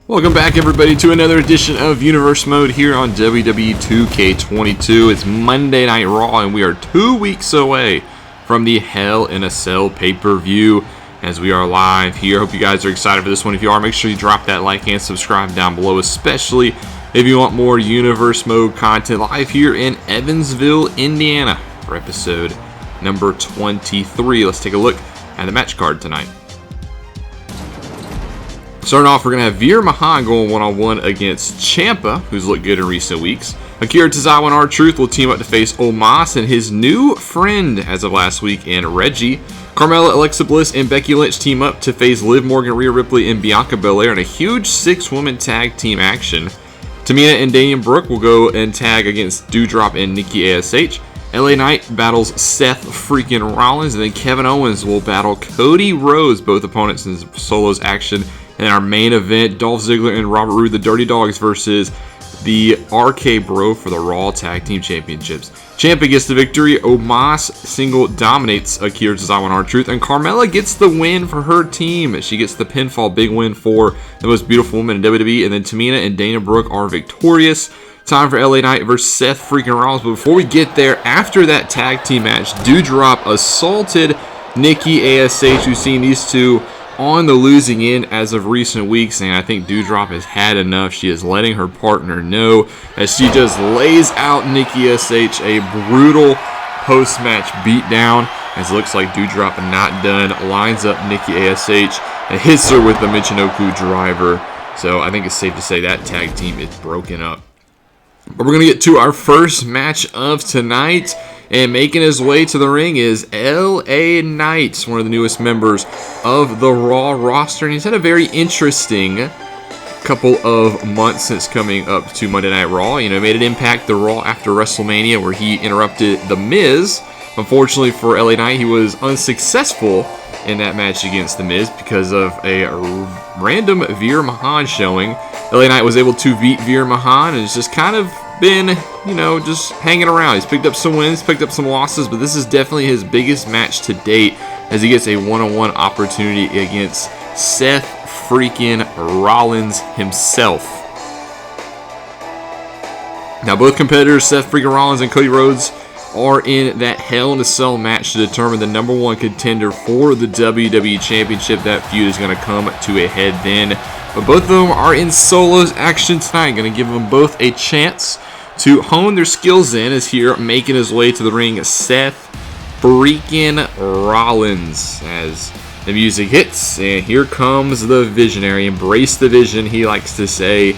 Welcome back, everybody, to another edition of Universe Mode here on WWE 2k22. It's Monday Night Raw, and we are 2 weeks away from the Hell in a Cell pay-per-view as we are live here. Hope you guys are excited for this one. If you are, make sure you drop that like and subscribe down below, especially if you want more Universe Mode content live here in Evansville, Indiana for episode number 23. Let's take a look at the match card tonight. Starting off, we're going to have Veer Mahaan going one-on-one against Ciampa, who's looked good in recent weeks. Akira Tozawa and R-Truth will team up to face Omos and his new friend as of last week in Reggie. Carmella, Alexa Bliss, and Becky Lynch team up to face Liv Morgan, Rhea Ripley, and Bianca Belair in a huge 6-woman tag team action. Tamina and Damian Brooke will go and tag against Doudrop and Nikki ASH. LA Knight battles Seth Freakin Rollins, and then Kevin Owens will battle Cody Rhodes, both opponents in solos action. In our main event, Dolph Ziggler and Robert Roode, the Dirty Dawgs, versus the RK Bro for the Raw Tag Team Championships. Ciampa gets the victory. Omos single dominates Akira Tozawa and R-Truth, and Carmella gets the win for her team. She gets the pinfall, big win for the most beautiful woman in WWE, and then Tamina and Dana Brooke are victorious. Time for LA Knight versus Seth Freakin Rollins, but before we get there, after that tag team match, Doudrop assaulted Nikki ASH. We've seen these two on the losing end as of recent weeks, and I think Doudrop has had enough. She is letting her partner know as she just lays out Nikki ASH a brutal post-match beatdown, as it looks like Doudrop not done, lines up Nikki ASH and hits her with the Michinoku driver. So I think it's safe to say that tag team is broken up. But we're going to get to our first match of tonight. And making his way to the ring is LA Knight, one of the newest members of the Raw roster. And he's had a very interesting couple of months since coming up to Monday Night Raw. You know, made an impact the Raw after WrestleMania where he interrupted The Miz. Unfortunately for LA Knight, he was unsuccessful in that match against The Miz because of a random Veer Mahaan showing. LA Knight was able to beat Veer Mahaan, and it's just kind of been, you know, just hanging around. He's picked up some wins, picked up some losses, but this is definitely his biggest match to date as he gets a one-on-one opportunity against Seth Freakin Rollins himself. Now, both competitors, Seth Freakin Rollins and Cody Rhodes, are in that Hell in a Cell match to determine the number one contender for the WWE Championship. That feud is going to come to a head then. But both of them are in solos action tonight. Going to give them both a chance to hone their skills in, as here making his way to the ring, Seth Freakin Rollins. As the music hits, and here comes the visionary. Embrace the vision, he likes to say,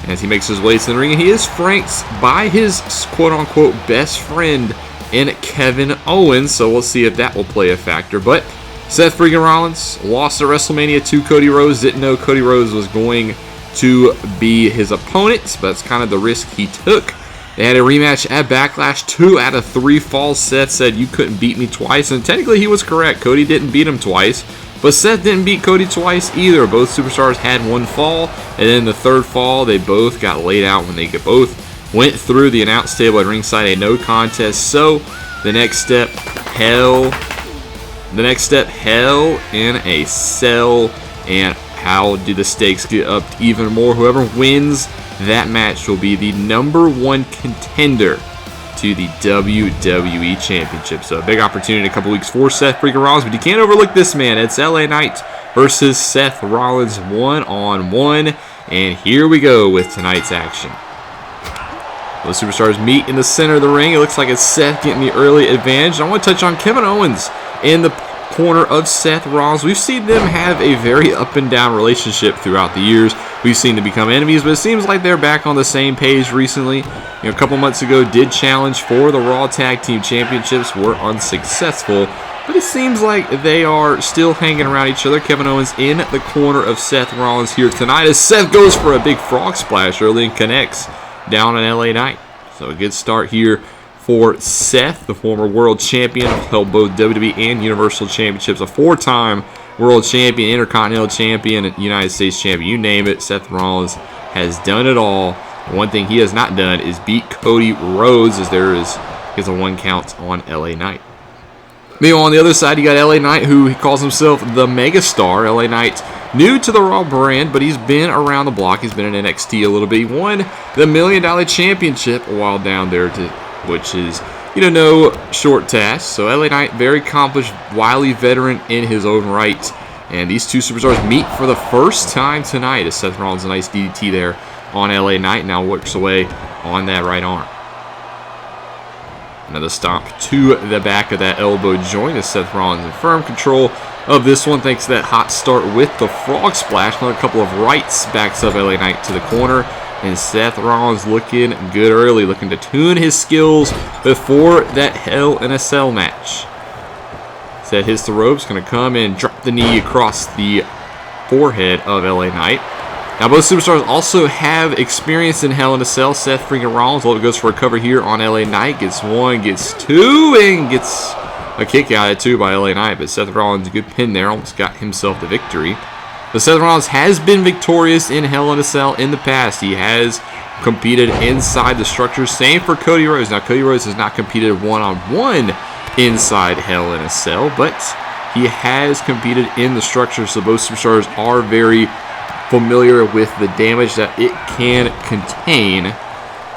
as he makes his way to the ring. And he is franked by his quote-unquote best friend in Kevin Owens, so we'll see if that will play a factor. But Seth Freakin Rollins lost at WrestleMania to Cody Rhodes. Didn't know Cody Rhodes was going to be his opponent, but that's kind of the risk he took. They had a rematch at Backlash. 2 out of 3 falls. Seth said, "You couldn't beat me twice," and technically he was correct. Cody didn't beat him twice, but Seth didn't beat Cody twice either. Both superstars had one fall, and then the third fall, they both got laid out when they both went through the announce table at ringside, a no contest. So the next step, Hell in a Cell. And how do the stakes get up even more? Whoever wins that match will be the number one contender to the WWE Championship. So a big opportunity in a couple weeks for Seth Freakin Rollins, but you can't overlook this man. It's LA Knight versus Seth Rollins one-on-one. And here we go with tonight's action. The superstars meet in the center of the ring. It looks like it's Seth getting the early advantage. I want to touch on Kevin Owens in the corner of Seth Rollins. We've seen them have a very up and down relationship throughout the years. We've seen them become enemies, but it seems like they're back on the same page recently. You know, a couple months ago did challenge for the Raw Tag Team Championships, were unsuccessful, but it seems like they are still hanging around each other. Kevin Owens in the corner of Seth Rollins here tonight as Seth goes for a big frog splash early and connects down on LA Knight. So a good start here for Seth, the former world champion, held both WWE and Universal Championships, a 4-time world champion, Intercontinental champion, United States champion, you name it. Seth Rollins has done it all. One thing he has not done is beat Cody Rhodes, as there is a 1 count on LA Knight. Meanwhile, on the other side, you got LA Knight, who he calls himself the Megastar. LA Knight new to the Raw brand, but he's been around the block. He's been in NXT a little bit. He won the $1 Million Championship while down there, which is, you know, no short task. So LA Knight, very accomplished, wily veteran in his own right. And these two superstars meet for the first time tonight as Seth Rollins, a nice DDT there on LA Knight, now works away on that right arm. Another stomp to the back of that elbow joint as Seth Rollins in firm control of this one thanks to that hot start with the frog splash. Another couple of rights backs up LA Knight to the corner. And Seth Rollins looking good early, looking to tune his skills before that Hell in a Cell match. Seth hits the ropes, going to come and drop the knee across the forehead of LA Knight. Now both superstars also have experience in Hell in a Cell. Seth freaking Rollins goes for a cover here on LA Knight. Gets one, gets two, and gets a kick out of it too by LA Knight. But Seth Rollins, a good pin there, almost got himself the victory. But Seth Rollins has been victorious in Hell in a Cell in the past. He has competed inside the structure. Same for Cody Rhodes. Now Cody Rhodes has not competed one-on-one inside Hell in a Cell, but he has competed in the structure, so both superstars are very familiar with the damage that it can contain.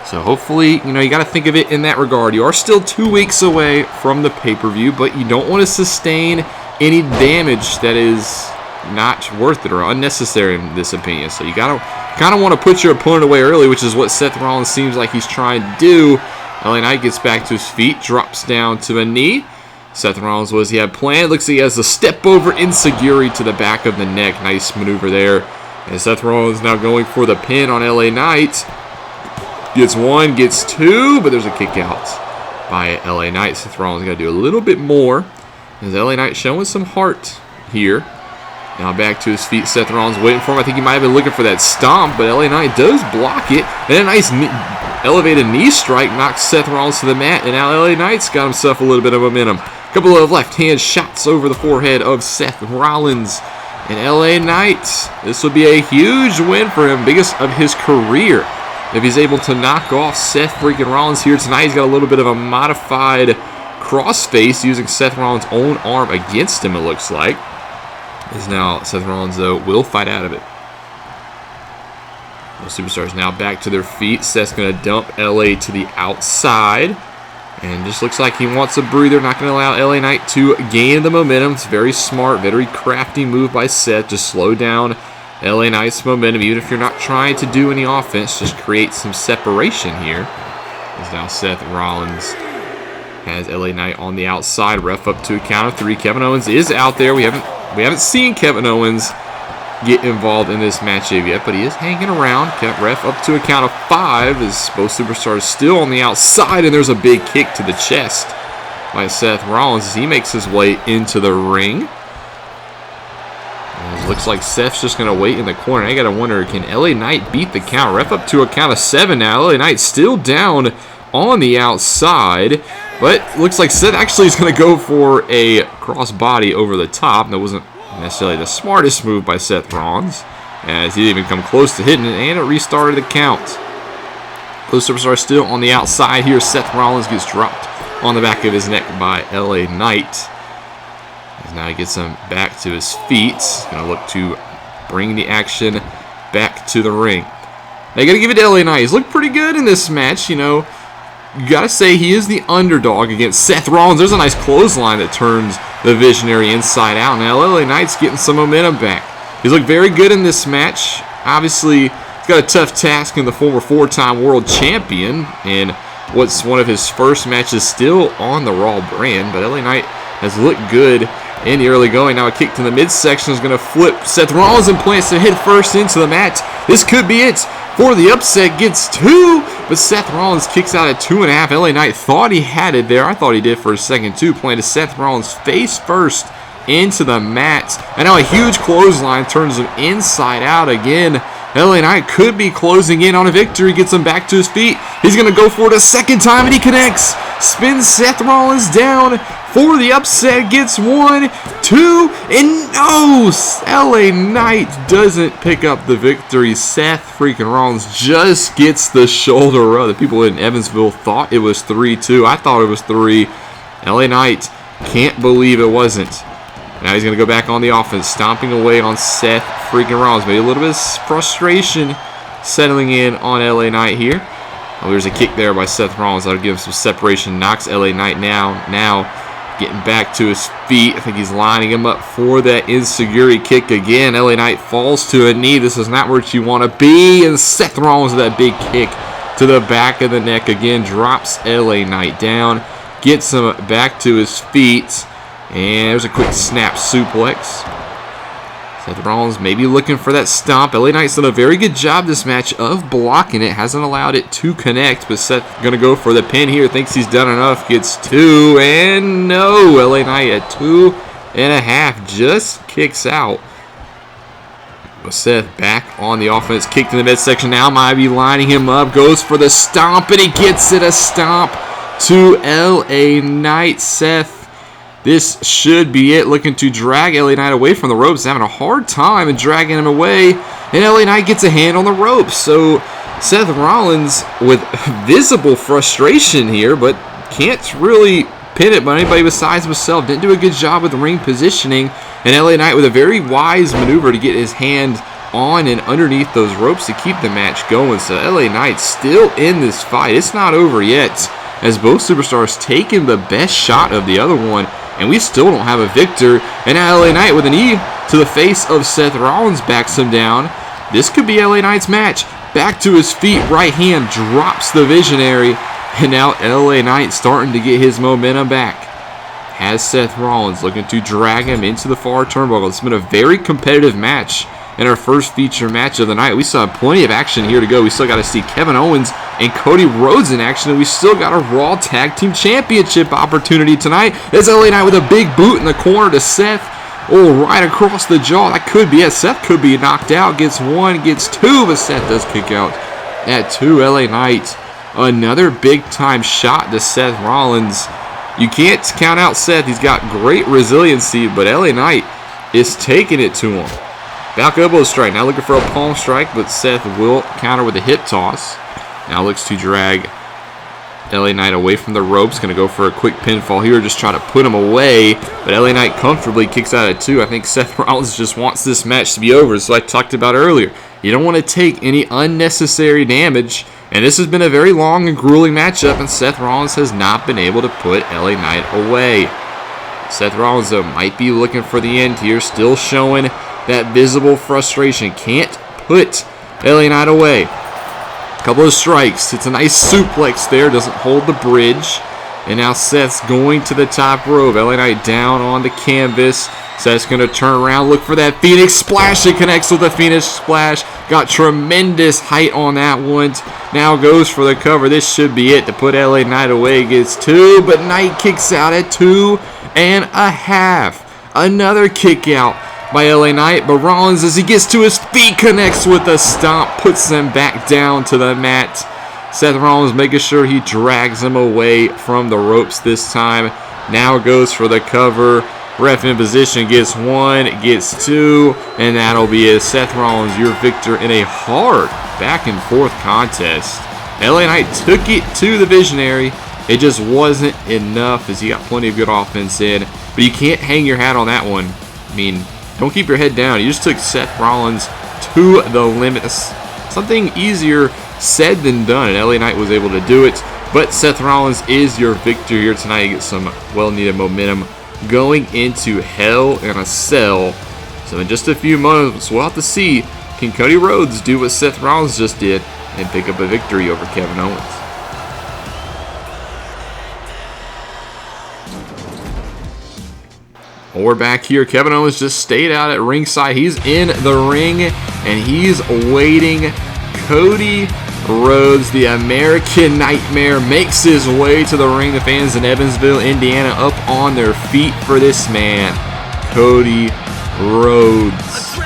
So hopefully, you know, you got to think of it in that regard. You are still 2 weeks away from the pay-per-view, but you don't want to sustain any damage that is not worth it or unnecessary in this opinion. So you gotta kind of want to put your opponent away early, which is what Seth Rollins seems like he's trying to do. LA Knight gets back to his feet, drops down to a knee. Seth Rollins, what does he have planned? Looks like he has a step over ensiguri to the back of the neck. Nice maneuver there. And Seth Rollins now going for the pin on LA Knight. Gets one, gets two, but there's a kick out by LA Knight. Seth Rollins got to do a little bit more. As LA Knight showing some heart here. Now back to his feet. Seth Rollins waiting for him. I think he might have been looking for that stomp, but LA Knight does block it. And a nice elevated knee strike knocks Seth Rollins to the mat. And now LA Knight's got himself a little bit of momentum. A couple of left hand shots over the forehead of Seth Rollins. And LA Knight, this would be a huge win for him, biggest of his career. If he's able to knock off Seth freaking Rollins here tonight, he's got a little bit of a modified crossface using Seth Rollins' own arm against him, it looks like. As now Seth Rollins, though, will fight out of it. The superstars now back to their feet. Seth's going to dump LA to the outside. And just looks like he wants a breather. Not going to allow LA Knight to gain the momentum. It's very smart, very crafty move by Seth. Just slow down LA Knight's momentum. Even if you're not trying to do any offense, just create some separation here. As now Seth Rollins has LA Knight on the outside. Ref up to a count of three. Kevin Owens is out there. We haven't seen Kevin Owens get involved in this matchup yet, but he is hanging around. Ref up to a count of 5 as both superstars still on the outside, and there's a big kick to the chest by Seth Rollins as he makes his way into the ring. And it looks like Seth's just going to wait in the corner. I got to wonder, can LA Knight beat the count? Ref up to a count of 7 now. LA Knight still down on the outside, but looks like Seth actually is going to go for a crossbody over the top. That wasn't necessarily the smartest move by Seth Rollins, as he didn't even come close to hitting it, and it restarted the count. Both superstars still on the outside here. Seth Rollins gets dropped on the back of his neck by LA Knight. As now he gets him back to his feet. He's going to look to bring the action back to the ring. Now you got to give it to LA Knight. He's looked pretty good in this match, you know. You got to say he is the underdog against Seth Rollins. There's a nice clothesline that turns the Visionary inside out. Now LA Knight's getting some momentum back. He's looked very good in this match. Obviously, he's got a tough task in the former 4-time world champion in what's one of his first matches still on the Raw brand. But LA Knight has looked good in the early going. Now a kick to the midsection is going to flip Seth Rollins and plants it head first into the mat. This could be it for the upset. Gets 2, but Seth Rollins kicks out at 2.5. LA Knight thought he had it there. I thought he did for a second too. Planted Seth Rollins face first into the mat. And now a huge clothesline turns him inside out again. LA Knight could be closing in on a victory. Gets him back to his feet. He's going to go for it a second time, and he connects. Spins Seth Rollins down for the upset. Gets 1, 2, and no! LA Knight doesn't pick up the victory. Seth freaking Rollins just gets the shoulder rub. The people in Evansville thought it was 3-2. I thought it was 3. LA Knight can't believe it wasn't. Now he's going to go back on the offense, stomping away on Seth freaking Rollins. Maybe a little bit of frustration settling in on LA Knight here. Oh, there's a kick there by Seth Rollins. That'll give him some separation. Knocks LA Knight now getting back to his feet. I think he's lining him up for that insecurity kick again. LA Knight falls to a knee. This is not where you want to be. And Seth Rollins with that big kick to the back of the neck again. Drops LA Knight down. Gets him back to his feet. And there's a quick snap suplex. Seth Rollins maybe looking for that stomp. LA Knight's done a very good job this match of blocking it. Hasn't allowed it to connect, but Seth going to go for the pin here. Thinks he's done enough. Gets 2, and no. LA Knight at 2.5. Just kicks out. But Seth back on the offense. Kicked in the midsection. Now might be lining him up. Goes for the stomp, and he gets it. A stomp to LA Knight. Seth, this should be it. Looking to drag LA Knight away from the ropes. Having a hard time and dragging him away. And LA Knight gets a hand on the ropes. So Seth Rollins with visible frustration here, but can't really pin it by anybody besides himself. Didn't do a good job with the ring positioning. And LA Knight with a very wise maneuver to get his hand on and underneath those ropes to keep the match going. So LA Knight still in this fight. It's not over yet, as both superstars taking the best shot of the other one. And we still don't have a victor. And now LA Knight with a knee to the face of Seth Rollins backs him down. This could be LA Knight's match. Back to his feet, right hand drops the Visionary. And now LA Knight starting to get his momentum back. Has Seth Rollins looking to drag him into the far turnbuckle. It's been a very competitive match. In our first feature match of the night, we saw plenty of action here to go. We still got to see Kevin Owens and Cody Rhodes in action, and we still got a Raw Tag Team Championship opportunity tonight. There's LA Knight with a big boot in the corner to Seth. Oh, right across the jaw. That could be it. Seth could be knocked out. Gets 1, gets 2, but Seth does kick out at 2. LA Knight, another big-time shot to Seth Rollins. You can't count out Seth. He's got great resiliency, but LA Knight is taking it to him. Back elbow strike. Now looking for a palm strike, but Seth will counter with a hip toss. Now looks to drag LA Knight away from the ropes. Going to go for a quick pinfall here. Just try to put him away. But LA Knight comfortably kicks out at 2. I think Seth Rollins just wants this match to be over. So I talked about earlier. You don't want to take any unnecessary damage. And this has been a very long and grueling matchup. And Seth Rollins has not been able to put LA Knight away. Seth Rollins, though, might be looking for the end here. Still showing that visible frustration. Can't put LA Knight away. Couple of strikes. It's a nice suplex there. Doesn't hold the bridge. And now Seth's going to the top rope. LA Knight down on the canvas. Seth's going to turn around, look for that Phoenix Splash. It connects with the Phoenix Splash. Got tremendous height on that one. Now goes for the cover. This should be it to put LA Knight away. Gets 2, but Knight kicks out at 2.5. Another kick out by LA Knight, but Rollins, as he gets to his feet, connects with a stomp, puts him back down to the mat. Seth Rollins making sure he drags him away from the ropes this time. Now goes for the cover. Ref in position, gets 1, gets 2, and that'll be it. Seth Rollins, your victor in a hard back and forth contest. LA Knight took it to the Visionary. It just wasn't enough, as he got plenty of good offense in. But you can't hang your hat on that one. I mean, don't keep your head down. You just took Seth Rollins to the limit. Something easier said than done, and LA Knight was able to do it. But Seth Rollins is your victor here tonight. You get some well-needed momentum going into Hell in a Cell. So in just a few moments, we'll have to see, can Cody Rhodes do what Seth Rollins just did and pick up a victory over Kevin Owens? Well, we're back here. Kevin Owens just stayed out at ringside. He's in the ring, and he's waiting. Cody Rhodes, the American Nightmare, makes his way to the ring. The fans in Evansville, Indiana, up on their feet for this man, Cody Rhodes.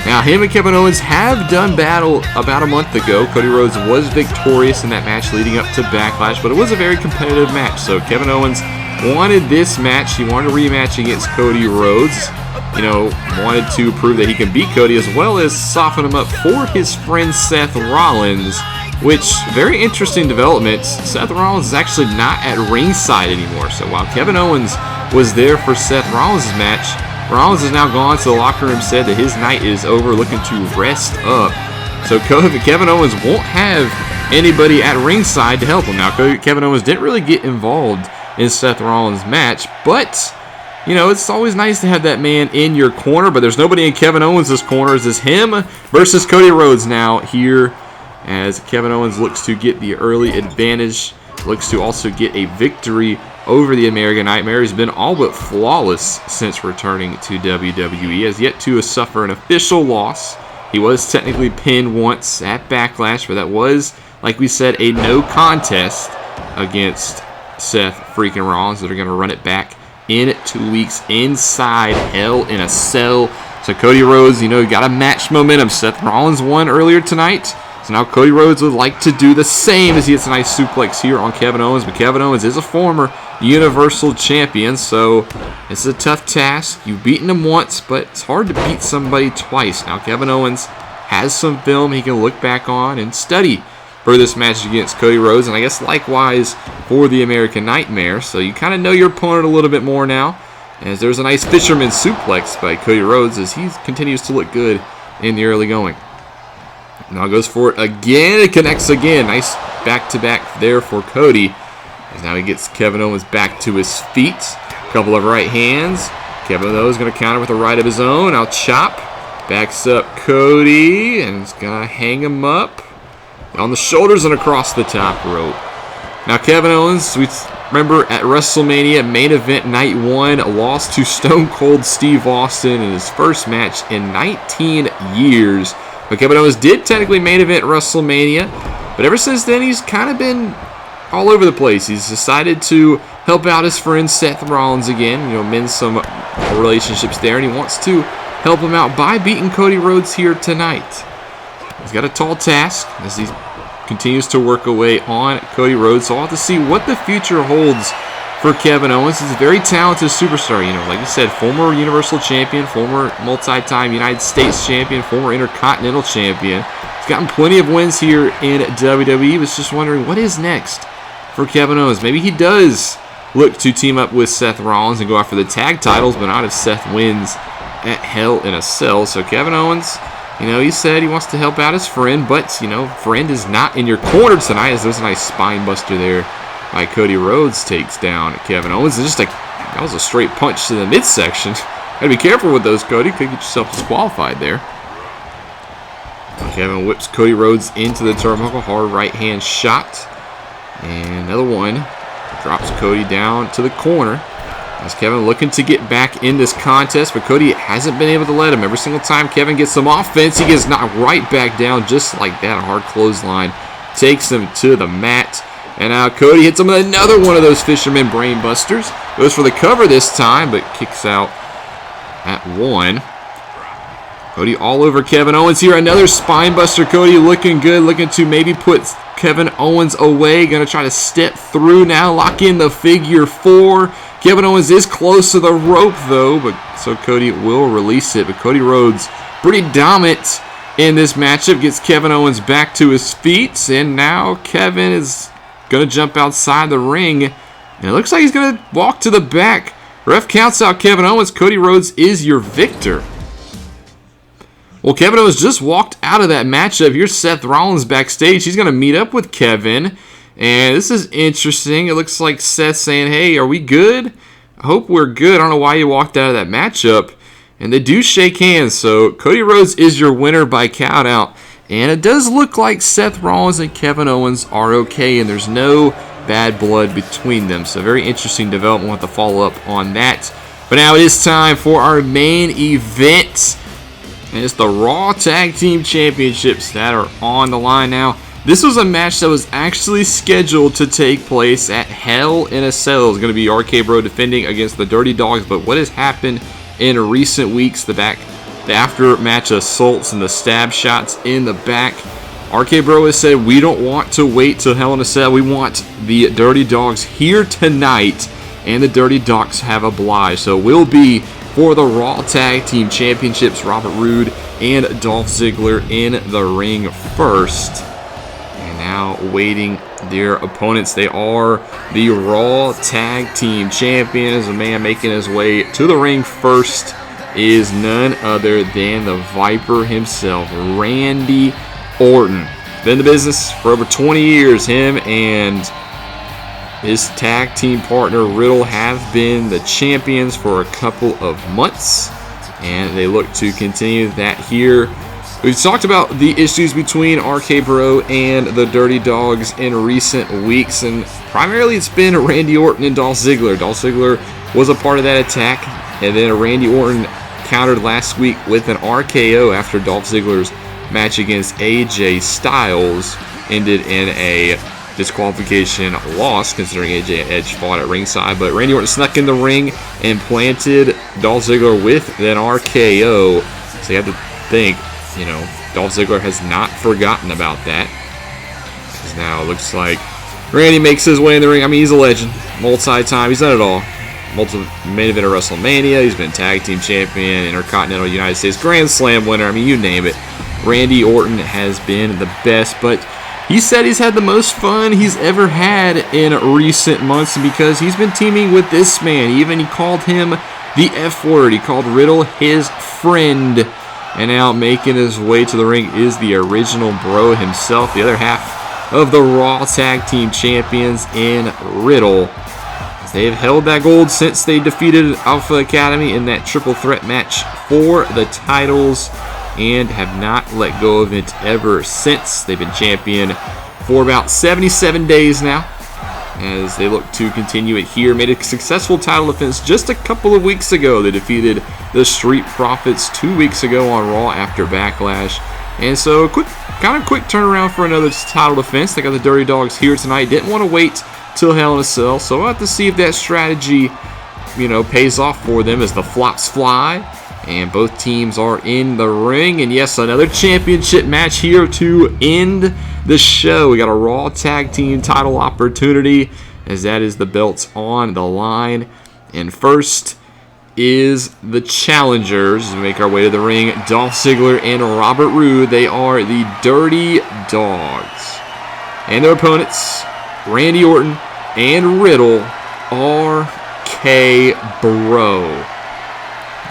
Now, him and Kevin Owens have done battle about a month ago. Cody Rhodes was victorious in that match leading up to Backlash, but it was a very competitive match. So Kevin Owens wanted this match. He wanted a rematch against Cody Rhodes. You know, wanted to prove that he can beat Cody, as well as soften him up for his friend Seth Rollins, which, very interesting development. Seth Rollins is actually not at ringside anymore. So while Kevin Owens was there for Seth Rollins' match, Rollins has now gone to the locker room, said that his night is over, looking to rest up. So Kevin Owens won't have anybody at ringside to help him. Now, Kevin Owens didn't really get involved in Seth Rollins' match, but, you know, it's always nice to have that man in your corner, but there's nobody in Kevin Owens' corner. It's him versus Cody Rhodes now here, as Kevin Owens looks to get the early advantage, looks to also get a victory over the American Nightmare. He's been all but flawless since returning to WWE, has yet to suffer an official loss. He was technically pinned once at Backlash, but that was, like we said, a no contest against Seth freaking Rollins. That are going to run it back in 2 weeks inside Hell in a Cell. So Cody Rhodes, you know, got a match momentum. Seth Rollins won earlier tonight. So now Cody Rhodes would like to do the same as he gets a nice suplex here on Kevin Owens. But Kevin Owens is a former Universal Champion, so it's a tough task. You've beaten him once, but it's hard to beat somebody twice. Now Kevin Owens has some film he can look back on and study for this match against Cody Rhodes, and I guess likewise for the American Nightmare. So you kind of know your opponent a little bit more now, as there's a nice fisherman suplex by Cody Rhodes as he continues to look good in the early going. Now goes for it again. It connects again. Nice back-to-back there for Cody. As now he gets Kevin Owens back to his feet. A couple of right hands. Kevin Owens is going to counter with a right of his own. Now chop. Backs up Cody. And he's going to hang him up on the shoulders and across the top rope. Now Kevin Owens, we remember at WrestleMania main event night 1, lost to Stone Cold Steve Austin in his first match in 19 years. But Kevin Owens did technically main event WrestleMania, but ever since then he's kind of been all over the place. He's decided to help out his friend Seth Rollins again, you know, mend some relationships there, and he wants to help him out by beating Cody Rhodes here tonight. He's got a tall task as he continues to work away on Cody Rhodes, so I'll have to see what the future holds for Kevin Owens. He's a very talented superstar, you know, like I said, former Universal Champion, former multi-time United States Champion, former Intercontinental Champion. He's gotten plenty of wins here in WWE. Was just wondering what is next for Kevin Owens. Maybe he does look to team up with Seth Rollins and go after the tag titles, but not if Seth wins at Hell in a Cell. So Kevin Owens, you know, he said he wants to help out his friend, but, you know, friend is not in your corner tonight, as there's a nice spine buster there by Cody Rhodes, takes down Kevin Owens. It's just like, that was a straight punch to the midsection. Gotta be careful with those, Cody. Could get yourself disqualified there. Kevin whips Cody Rhodes into the turnbuckle. Hard right hand shot. And another one. Drops Cody down to the corner. As Kevin looking to get back in this contest, but Cody hasn't been able to let him. Every single time Kevin gets some offense, he gets knocked right back down just like that. A hard clothesline takes him to the mat. And now Cody hits him with another one of those fisherman brain busters. Goes for the cover this time, but kicks out at 1. Cody all over Kevin Owens here. Another spine buster. Cody looking good, looking to maybe put Kevin Owens away. Going to try to step through now, lock in the figure 4. Kevin Owens is close to the rope though, but so Cody will release it. But Cody Rhodes pretty dominant in this matchup. Gets Kevin Owens back to his feet, and now Kevin is going to jump outside the ring, and it looks like he's going to walk to the back. Ref counts out Kevin Owens. Cody Rhodes is your victor. Well, Kevin Owens just walked out of that matchup. Here's Seth Rollins backstage. He's going to meet up with Kevin, and this is interesting. It looks like Seth saying, hey, are we good? I hope we're good. I don't know why you walked out of that matchup. And they do shake hands, so Cody Rhodes is your winner by count out. And it does look like Seth Rollins and Kevin Owens are okay, and there's no bad blood between them. So very interesting development. We'll have to follow up on that. But now it is time for our main event. And it's the Raw Tag Team Championships that are on the line now. This was a match that was actually scheduled to take place at Hell in a Cell. It's going to be RK Bro defending against the Dirty Dawgs. But what has happened in recent weeks, the after-match assaults and the stab shots in the back, RK Bro has said, we don't want to wait till Hell in a Cell. We want the Dirty Dawgs here tonight, and the Dirty Dawgs have obliged. So it will be for the Raw Tag Team Championships, Robert Roode and Dolph Ziggler in the ring first. And now awaiting their opponents. They are the Raw Tag Team Champions. A man making his way to the ring first is none other than the Viper himself, Randy Orton. Been in the business for over 20 years. Him and his tag team partner Riddle have been the champions for a couple of months, and they look to continue that here. We've talked about the issues between RK Bro and the Dirty Dawgs in recent weeks, and primarily it's been Randy Orton and Dolph Ziggler. Dolph Ziggler was a part of that attack, and then Randy Orton countered last week with an RKO after Dolph Ziggler's match against AJ Styles ended in a disqualification loss, considering AJ and Edge fought at ringside. But Randy Orton snuck in the ring and planted Dolph Ziggler with an RKO. So you have to think, you know, Dolph Ziggler has not forgotten about that. Because now it looks like Randy makes his way in the ring. I mean, he's a legend. Multi-time. He's done it all. Main event of WrestleMania. He's been tag team champion, Intercontinental United States Grand Slam winner. I mean, you name it. Randy Orton has been the best, but he said he's had the most fun he's ever had in recent months because he's been teaming with this man. He called him the F word. He called Riddle his friend. And now making his way to the ring is the original Bro himself, the other half of the Raw Tag Team Champions in Riddle. They have held that gold since they defeated Alpha Academy in that triple threat match for the titles, and have not let go of it ever since. They've been champion for about 77 days now, as they look to continue it here. Made a successful title defense just a couple of weeks ago. They defeated the Street Profits 2 weeks ago on Raw after Backlash. And so quick turnaround for another title defense. They got the Dirty Dawgs here tonight. Didn't want to wait till Hell in a Cell, so we'll have to see if that strategy, you know, pays off for them as the flops fly. And both teams are in the ring. And yes, another championship match here to end the show. We got a Raw Tag Team title opportunity, as that is the belts on the line. And first is the challengers. As we make our way to the ring, Dolph Ziggler and Robert Roode. They are the Dirty Dawgs. And their opponents, Randy Orton and Riddle, RK Bro.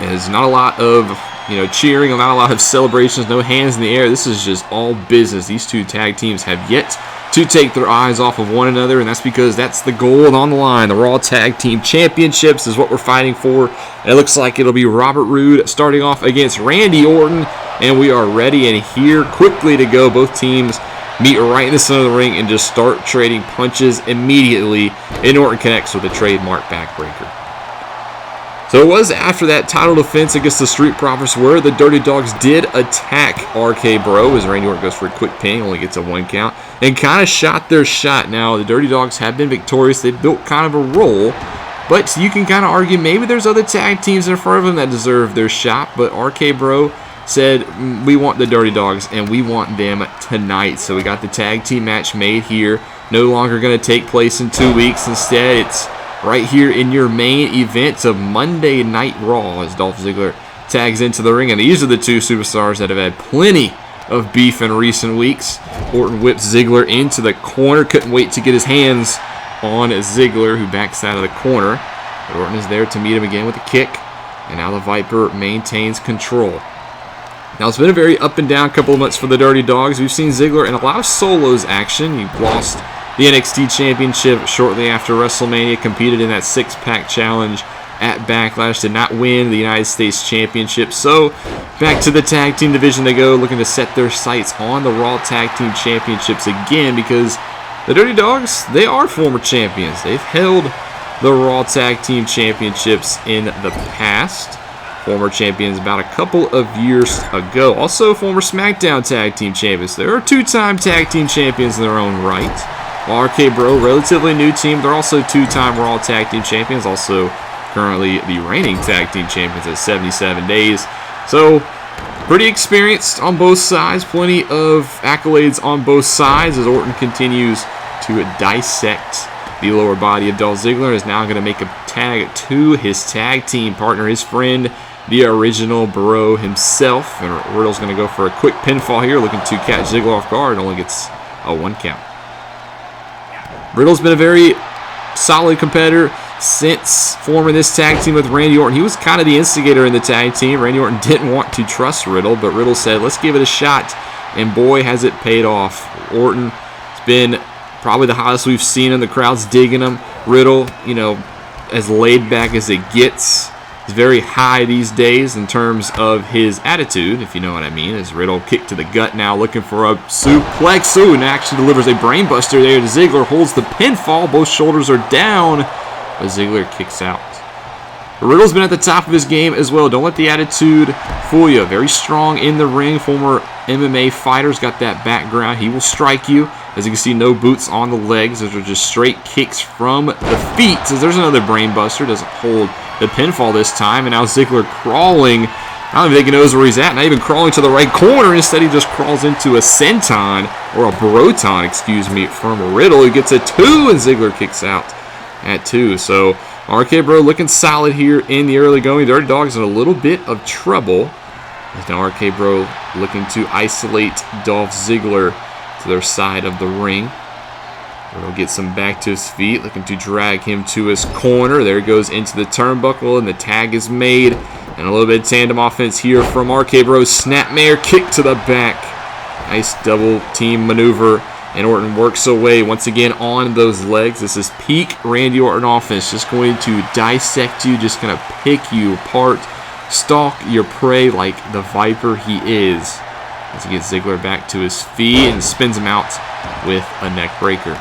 There's not a lot of, you know, cheering, not a lot of celebrations, no hands in the air. This is just all business. These two tag teams have yet to take their eyes off of one another, and that's because that's the gold on the line. The Raw Tag Team Championships is what we're fighting for. It looks like it'll be Robert Roode starting off against Randy Orton, and we are ready and here quickly to go. Both teams meet right in the center of the ring and just start trading punches immediately, and Orton connects with a trademark backbreaker. So it was after that title defense against the Street Profits where the Dirty Dawgs did attack RK Bro, as Randy Orton goes for a quick pin, only gets a 1 count, and kind of shot their shot. Now, the Dirty Dawgs have been victorious. They've built kind of a roll, but you can kind of argue maybe there's other tag teams in front of them that deserve their shot, but RK Bro said, we want the Dirty Dawgs, and we want them tonight. So we got the tag team match made here. No longer going to take place in 2 weeks. Instead, it's right here in your main event of Monday Night Raw, as Dolph Ziggler tags into the ring. And these are the two superstars that have had plenty of beef in recent weeks. Orton whips Ziggler into the corner. Couldn't wait to get his hands on Ziggler, who backs out of the corner. But Orton is there to meet him again with a kick. And now the Viper maintains control. Now, it's been a very up and down couple of months for the Dirty Dawgs. We've seen Ziggler in a lot of solos action. He lost the NXT Championship shortly after WrestleMania, competed in that six-pack challenge at Backlash, did not win the United States Championship. So back to the tag team division they go, looking to set their sights on the Raw Tag Team Championships again, because the Dirty Dawgs, they are former champions. They've held the Raw Tag Team Championships in the past. Former champions about a couple of years ago. Also former SmackDown Tag Team Champions. There are two-time Tag Team Champions in their own right. RK Bro, relatively new team. They're also two-time Raw Tag Team Champions. Also currently the reigning Tag Team Champions at 77 days. So pretty experienced on both sides. Plenty of accolades on both sides as Orton continues to dissect the lower body of Dolph Ziggler. Is now going to make a tag to his tag team partner, his friend, the original Bro himself. And Riddle's going to go for a quick pinfall here, looking to catch Ziggler off guard. Only gets a 1 count. Riddle's been a very solid competitor since forming this tag team with Randy Orton. He was kind of the instigator in the tag team. Randy Orton didn't want to trust Riddle, but Riddle said, let's give it a shot. And boy, has it paid off. Orton has been probably the hottest we've seen him. The crowd's digging him. Riddle, you know, as laid back as it gets. He's very high these days in terms of his attitude, if you know what I mean. As Riddle kicked to the gut now, looking for a suplex. Ooh, and actually delivers a brainbuster there to Ziggler. Holds the pinfall. Both shoulders are down, but Ziggler kicks out. But Riddle's been at the top of his game as well. Don't let the attitude fool you. Very strong in the ring. Former MMA fighter's got that background. He will strike you. As you can see, no boots on the legs. Those are just straight kicks from the feet. So there's another brainbuster. Doesn't hold the pinfall this time. And now Ziggler crawling. I don't even think he knows where he's at. Not even crawling to the right corner. Instead, he just crawls into a senton, or a broton, excuse me, from Riddle. He gets a 2, and Ziggler kicks out at 2. So RK Bro looking solid here in the early going. Dirty Dawgs in a little bit of trouble. As now RK Bro looking to isolate Dolph Ziggler to their side of the ring. Riddle gets him back to his feet, looking to drag him to his corner. There he goes into the turnbuckle, and the tag is made. And a little bit of tandem offense here from RK Bro. Snapmare kick to the back. Nice double team maneuver. And Orton works away once again on those legs. This is peak Randy Orton offense. Just going to dissect you, just going to pick you apart. Stalk your prey like the viper he is. As he gets Ziggler back to his feet and spins him out with a neck breaker.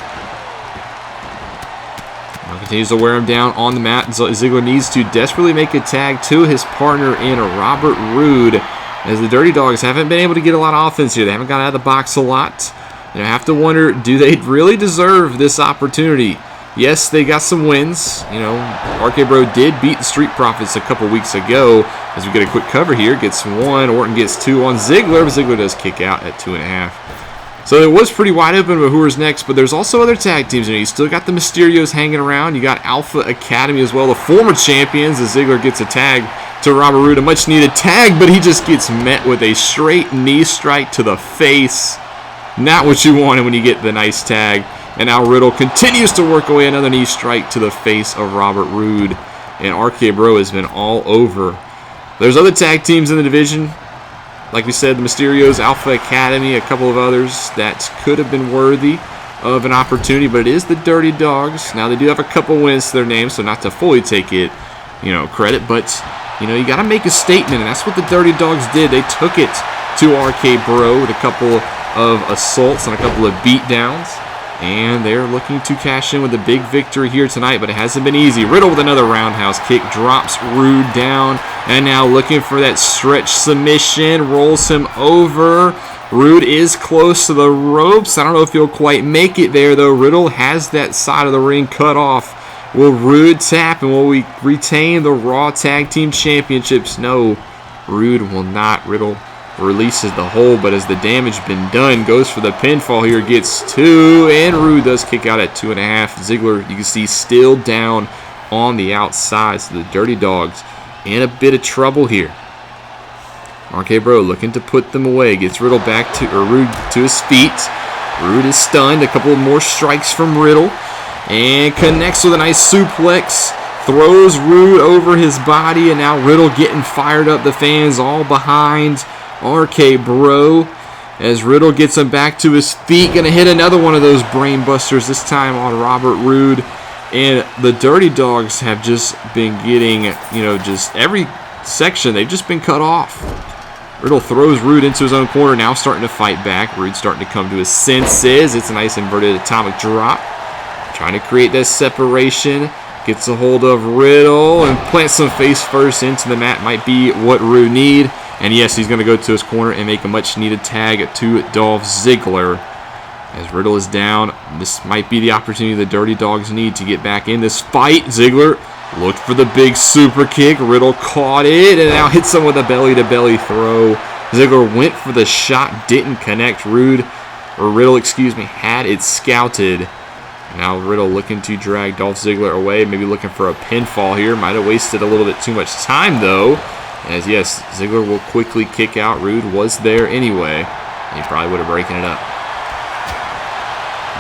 Now continues to wear him down on the mat. So Ziggler needs to desperately make a tag to his partner in Robert Roode. As the Dirty Dawgs haven't been able to get a lot of offense here. They haven't got out of the box a lot. And I have to wonder, do they really deserve this opportunity? Yes, they got some wins. You know, RK Bro did beat the Street Profits a couple weeks ago. As we get a quick cover here, gets 1. Orton gets 2 on Ziggler, but Ziggler does kick out at 2.5. So it was pretty wide open about who was next, but there's also other tag teams. You know, you still got the Mysterios hanging around. You got Alpha Academy as well, the former champions, as Ziggler gets a tag to Robert Roode, a much-needed tag, but he just gets met with a straight knee strike to the face. Not what you wanted when you get the nice tag. And now Riddle continues to work away, another knee strike to the face of Robert Roode. And RK Bro has been all over. There's other tag teams in the division. Like we said, the Mysterios, Alpha Academy, a couple of others that could have been worthy of an opportunity, but it is the Dirty Dawgs. Now they do have a couple wins to their name, so not to fully take it, you know, credit, but you know, you got to make a statement, and that's what the Dirty Dawgs did. They took it to RK Bro with a couple of assaults and a couple of beatdowns. And they're looking to cash in with a big victory here tonight, but it hasn't been easy. Riddle with another roundhouse kick, drops Roode down, and now looking for that stretch submission, rolls him over. Roode is close to the ropes. I don't know if he'll quite make it there, though. Riddle has that side of the ring cut off. Will Roode tap, and will we retain the Raw Tag Team Championships? No, Roode will not. Riddle releases the hold, but as the damage been done, goes for the pinfall here, gets 2, and Roode does kick out at 2.5. Ziggler, you can see, still down on the outside, so the Dirty Dawgs in a bit of trouble here. RK Bro looking to put them away, gets Riddle back to, or Roode to his feet. Roode is stunned, a couple of more strikes from Riddle, and connects with a nice suplex. Throws Roode over his body, and now Riddle getting fired up. The fans all behind RK Bro as Riddle gets him back to his feet. Gonna hit another one of those brain busters, this time on Robert Roode. And the Dirty Dawgs have just been getting, you know, just every section, they've just been cut off. Riddle throws Roode into his own corner, now starting to fight back. Roode starting to come to his senses. It's a nice inverted atomic drop. Trying to create that separation. Gets a hold of Riddle and plants some face first into the mat. Might be what Roode need. And yes, he's going to go to his corner and make a much-needed tag to Dolph Ziggler. As Riddle is down, this might be the opportunity the Dirty Dawgs need to get back in this fight. Ziggler looked for the big super kick. Riddle caught it and now hits him with a belly-to-belly throw. Ziggler went for the shot, didn't connect. Riddle, excuse me, had it scouted. Now Riddle looking to drag Dolph Ziggler away, maybe looking for a pinfall here. Might have wasted a little bit too much time, though. As, yes, Ziggler will quickly kick out. Roode was there anyway. He probably would have broken it up.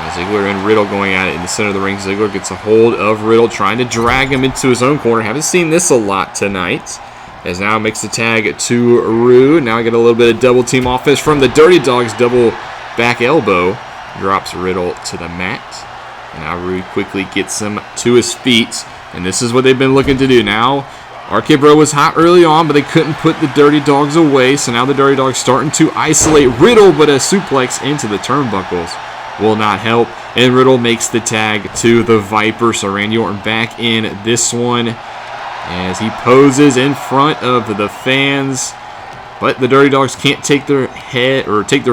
Ziggler and Riddle going at it in the center of the ring. Ziggler gets a hold of Riddle, trying to drag him into his own corner. Haven't seen this a lot tonight. As now makes the tag to Rude. Now I get a little bit of double team offense from the Dirty Dawgs. Double back elbow. Drops Riddle to the mat. And now Rude quickly gets him to his feet. And this is what they've been looking to do. Now, RK Bro was hot early on, but they couldn't put the Dirty Dawgs away. So now the Dirty Dawgs starting to isolate Riddle, but a suplex into the turnbuckles will not help. And Riddle makes the tag to the Viper. So Randy Orton back in this one as he poses in front of the fans. But the Dirty Dawgs can't take their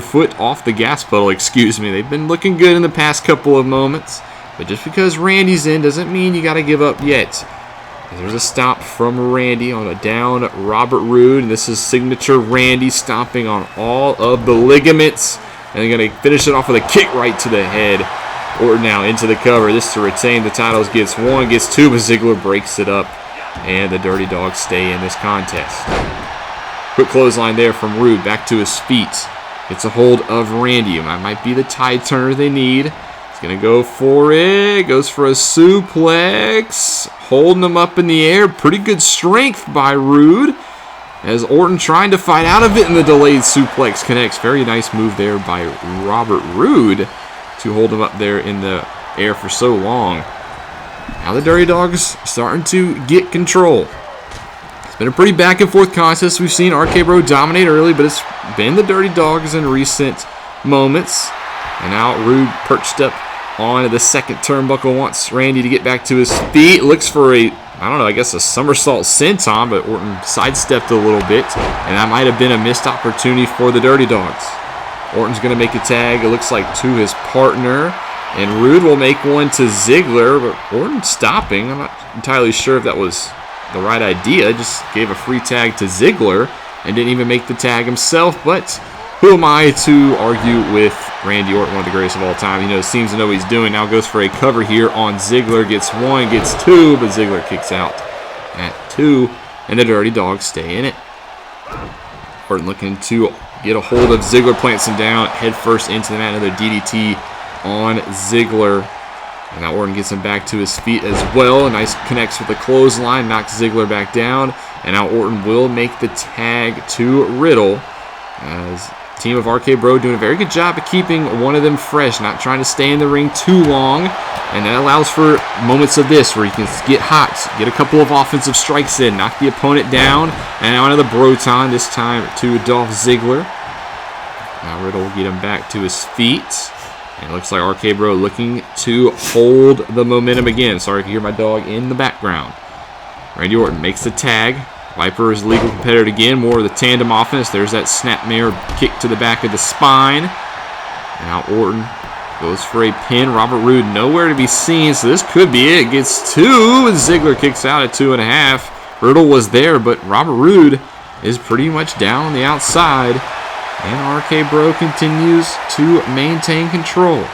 foot off the gas pedal, excuse me. They've been looking good in the past couple of moments. But just because Randy's in doesn't mean you got to give up yet. There's a stop from Randy on a down Robert Roode. And this is signature Randy stomping on all of the ligaments. And they're going to finish it off with a kick right to the head. Orton now into the cover. This to retain the titles. Gets one, gets two, but Ziggler breaks it up. And the Dirty Dawgs stay in this contest. Quick clothesline there from Roode. Back to his feet. Gets a hold of Randy. That might be the tide turner they need. He's going to go for it. Goes for a suplex. Holding him up in the air. Pretty good strength by Roode. As Orton trying to fight out of it, and the delayed suplex connects. Very nice move there by Robert Roode to hold him up there in the air for so long. Now the Dirty Dawgs starting to get control. It's been a pretty back and forth contest. We've seen RK Bro dominate early, but it's been the Dirty Dawgs in recent moments. And now Roode perched up on the second turnbuckle, wants Randy to get back to his feet. Looks for a, I don't know, I guess a somersault senton, but Orton sidestepped a little bit. And that might have been a missed opportunity for the Dirty Dawgs. Orton's going to make a tag, it looks like, to his partner. And Roode will make one to Ziggler, but Orton stopping. I'm not entirely sure if that was the right idea. Just gave a free tag to Ziggler and didn't even make the tag himself. But who am I to argue with Randy Orton, one of the greatest of all time? He seems to know what he's doing. Now goes for a cover here on Ziggler. Gets one, gets two, but Ziggler kicks out at two. And the Dirty Dawgs stay in it. Orton looking to get a hold of Ziggler, plants him down, head first into the mat. Another DDT on Ziggler. And now Orton gets him back to his feet as well. Nice connects with the clothesline, knocks Ziggler back down. And now Orton will make the tag to Riddle. As team of RK Bro doing a very good job of keeping one of them fresh, not trying to stay in the ring too long. And that allows for moments of this where you can get hot, get a couple of offensive strikes in, knock the opponent down. And now another Broton, this time to Dolph Ziggler. Now Riddle will get him back to his feet. And it looks like RK Bro looking to hold the momentum again. Sorry if you hear my dog in the background. Randy Orton makes the tag. Viper is legal competitor again. More of the tandem offense. There's that snapmare kick to the back of the spine. Now Orton goes for a pin. Robert Roode nowhere to be seen, so this could be it. Gets two, and Ziggler kicks out at 2.5. Riddle was there, but Robert Roode is pretty much down on the outside. And RK Bro continues to maintain control.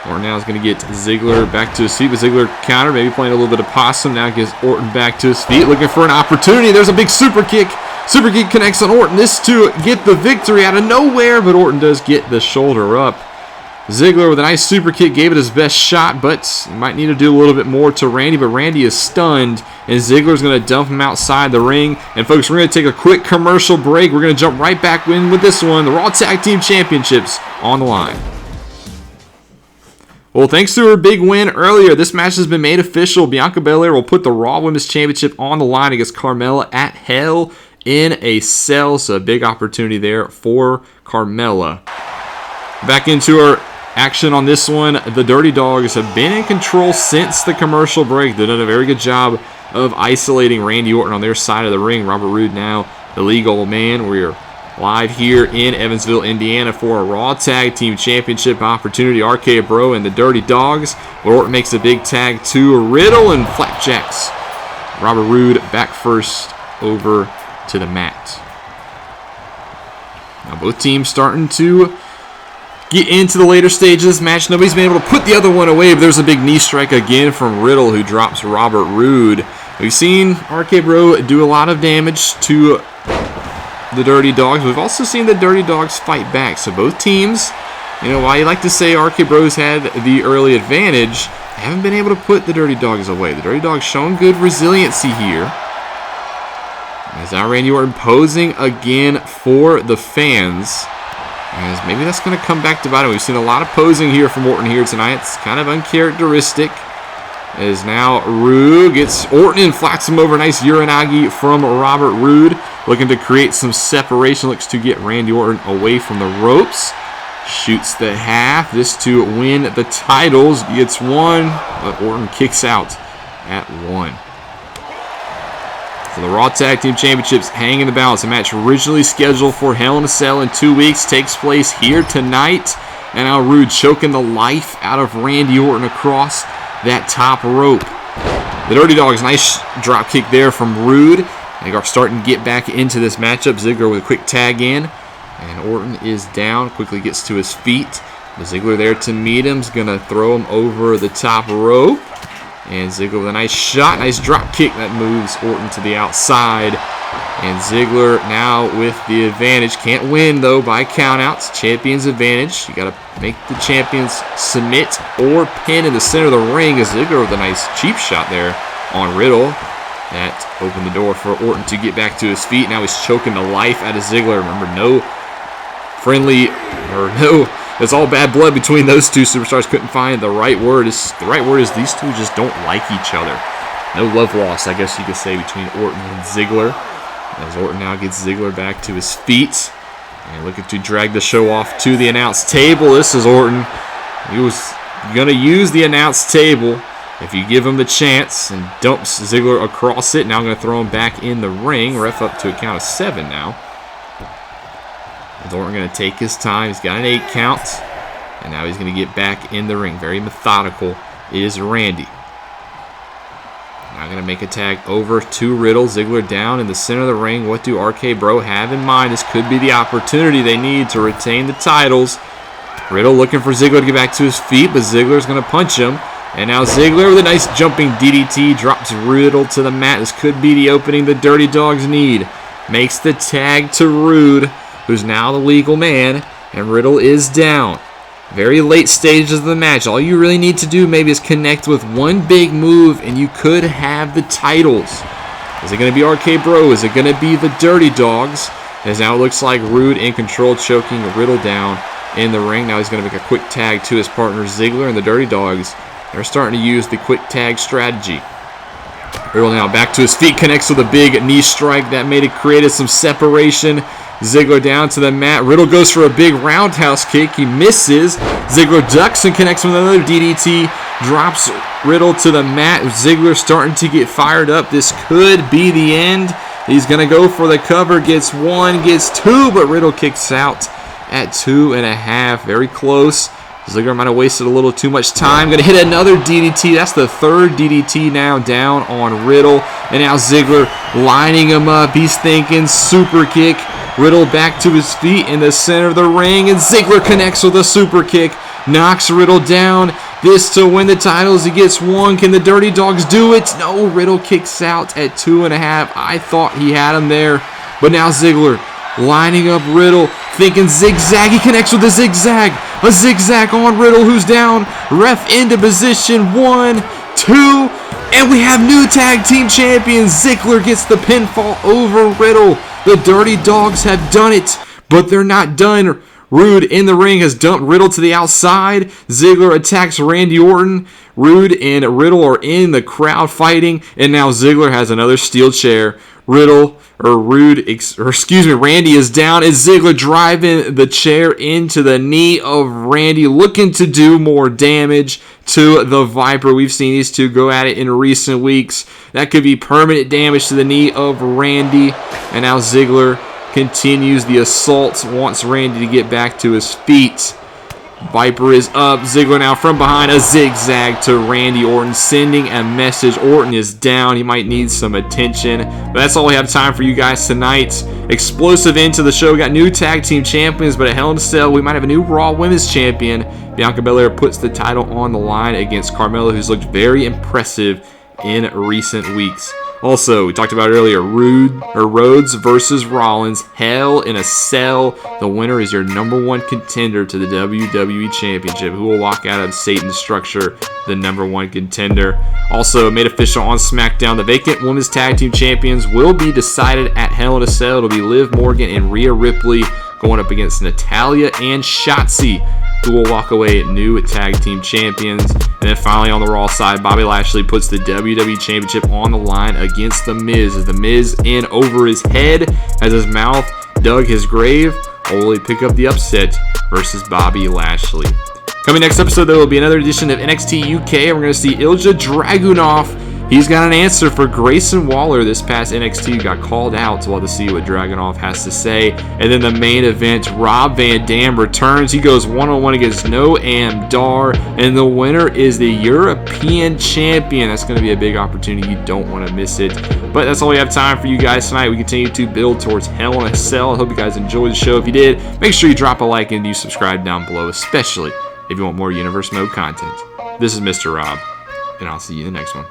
Orton now is going to get Ziggler back to his feet, but Ziggler counter, maybe playing a little bit of possum. Now gets Orton back to his feet, looking for an opportunity. There's a big super kick. Super kick connects on Orton. This to get the victory out of nowhere, but Orton does get the shoulder up. Ziggler with a nice super kick, gave it his best shot, but might need to do a little bit more to Randy, but Randy is stunned, and Ziggler's going to dump him outside the ring. And folks, we're going to take a quick commercial break. We're going to jump right back in with this one, the Raw Tag Team Championships on the line. Well, thanks to her big win earlier, this match has been made official. Bianca Belair will put the Raw Women's Championship on the line against Carmella at Hell in a Cell. So a big opportunity there for Carmella. Back into our action on this one. The Dirty Dawgs have been in control since the commercial break. They've done a very good job of isolating Randy Orton on their side of the ring. Robert Roode now the legal man. We're live here in Evansville, Indiana for a Raw Tag Team Championship opportunity. RK Bro and the Dirty Dawgs. Orton makes a big tag to Riddle and flapjacks Robert Roode back first over to the mat. Now both teams starting to get into the later stages of this match. Nobody's been able to put the other one away, but there's a big knee strike again from Riddle, who drops Robert Roode. We've seen RK Bro do a lot of damage to the Dirty Dawgs. We've also seen the Dirty Dawgs fight back. So both teams You know, while you like to say RK Bros had the early advantage, they haven't been able to put the Dirty Dawgs away. The Dirty Dawgs showing good resiliency here. As now Randy Orton posing again for the fans. As maybe that's going to come back to bite him. We've seen a lot of posing here from Orton here tonight. It's kind of uncharacteristic. As now Roode gets Orton and flats him over. Nice Uranagi from Robert Roode. Looking to create some separation. Looks to get Randy Orton away from the ropes. Shoots the half. This to win the titles. Gets one, but Orton kicks out at 1. So the Raw Tag Team Championships hang in the balance. A match originally scheduled for Hell in a Cell in 2 weeks takes place here tonight. And now Roode choking the life out of Randy Orton across that top rope. The Dirty Dawgs, nice drop kick there from Roode. They are starting to get back into this matchup. Ziggler with a quick tag in. And Orton is down, quickly gets to his feet. The Ziggler there to meet him. Is going to throw him over the top rope. And Ziggler with a nice shot, nice drop kick that moves Orton to the outside. And Ziggler now with the advantage. Can't win, though, by countouts. Champion's advantage. You got to make the champions submit or pin in the center of the ring. As Ziggler with a nice cheap shot there on Riddle. That opened the door for Orton to get back to his feet. Now he's choking the life out of Ziggler. Remember, no friendly, or no, it's all bad blood between those two superstars. Couldn't find the right word. The right word is these two just don't like each other. No love lost, I guess you could say, between Orton and Ziggler. As Orton now gets Ziggler back to his feet. And looking to drag the show off to the announce table. This is Orton. He was going to use the announce table if you give him the chance, and dumps Ziggler across it. Now I'm going to throw him back in the ring. Ref up to a count of 7 now. Orton going to take his time. He's got an 8 count. And now he's going to get back in the ring. Very methodical is Randy. Now going to make a tag over to Riddle. Ziggler down in the center of the ring. What do RK Bro have in mind? This could be the opportunity they need to retain the titles. Riddle looking for Ziggler to get back to his feet, but Ziggler's going to punch him. And now Ziggler with a nice jumping DDT drops Riddle to the mat. This could be the opening the Dirty Dawgs need. Makes the tag to Roode, who's now the legal man, and Riddle is down. Very late stages of the match. All you really need to do maybe is connect with one big move, and you could have the titles. Is it going to be RK Bro? Is it going to be the Dirty Dawgs? As now it looks like Roode in control, choking Riddle down in the ring. Now he's going to make a quick tag to his partner Ziggler, and the Dirty Dawgs are starting to use the quick tag strategy. Riddle now back to his feet, connects with a big knee strike that created some separation. Ziggler down to the mat. Riddle goes for a big roundhouse kick. He misses. Ziggler ducks and connects with another DDT. Drops Riddle to the mat. Ziggler starting to get fired up. This could be the end. He's going to go for the cover. Gets 1, gets 2, but Riddle kicks out at 2.5. Very close. Ziggler might have wasted a little too much time. Going to hit another DDT. That's the third DDT now down on Riddle. And now Ziggler lining him up. He's thinking super kick. Riddle back to his feet in the center of the ring. And Ziggler connects with a super kick. Knocks Riddle down. This to win the titles. He gets 1. Can the Dirty Dawgs do it? No, Riddle kicks out at 2.5. I thought he had him there. But now Ziggler lining up Riddle, thinking zigzag. He connects with a zigzag. A zigzag on Riddle, who's down. Ref into position. 1, 2, and we have new tag team champions. Ziggler gets the pinfall over Riddle. The Dirty Dawgs have done it, but they're not done. Roode in the ring has dumped Riddle to the outside. Ziggler attacks Randy Orton. Roode and Riddle are in the crowd fighting, and now Ziggler has another steel chair. Randy is down, and Ziggler driving the chair into the knee of Randy, looking to do more damage to the Viper. We've seen these two go at it in recent weeks. That could be permanent damage to the knee of Randy. And now Ziggler continues the assault, wants Randy to get back to his feet. Viper is up. Ziggler now from behind, a zigzag to Randy Orton, sending a message. Orton is down. He might need some attention. But that's all we have time for you guys tonight. Explosive into the show. We got new tag team champions, but at Hell in a Cell, we might have a new Raw Women's Champion. Bianca Belair puts the title on the line against Carmella, who's looked very impressive in recent weeks. Also, we talked about it earlier, Rhodes versus Rollins, Hell in a Cell. The winner is your #1 contender to the WWE Championship, who will walk out of Satan's structure, the #1 contender. Also, made official on SmackDown, the vacant Women's Tag Team Champions will be decided at Hell in a Cell. It'll be Liv Morgan and Rhea Ripley going up against Natalya and Shotzi, who will walk away new tag team champions. And then finally on the Raw side, Bobby Lashley puts the WWE Championship on the line against The Miz, as The Miz in over his head as his mouth dug his grave. Or will he pick up the upset versus Bobby Lashley? Coming next episode, there will be another edition of NXT UK. We're going to see Ilja Dragunov. He's got an answer for Grayson Waller. This past NXT got called out, so we'll have to see what Dragunov has to say. And then the main event, Rob Van Dam returns. He goes one-on-one against Noam Dar, and the winner is the European Champion. That's going to be a big opportunity. You don't want to miss it. But that's all we have time for you guys tonight. We continue to build towards Hell in a Cell. I hope you guys enjoyed the show. If you did, make sure you drop a like and you subscribe down below, especially if you want more Universe Mode content. This is Mr. Rob, and I'll see you in the next one.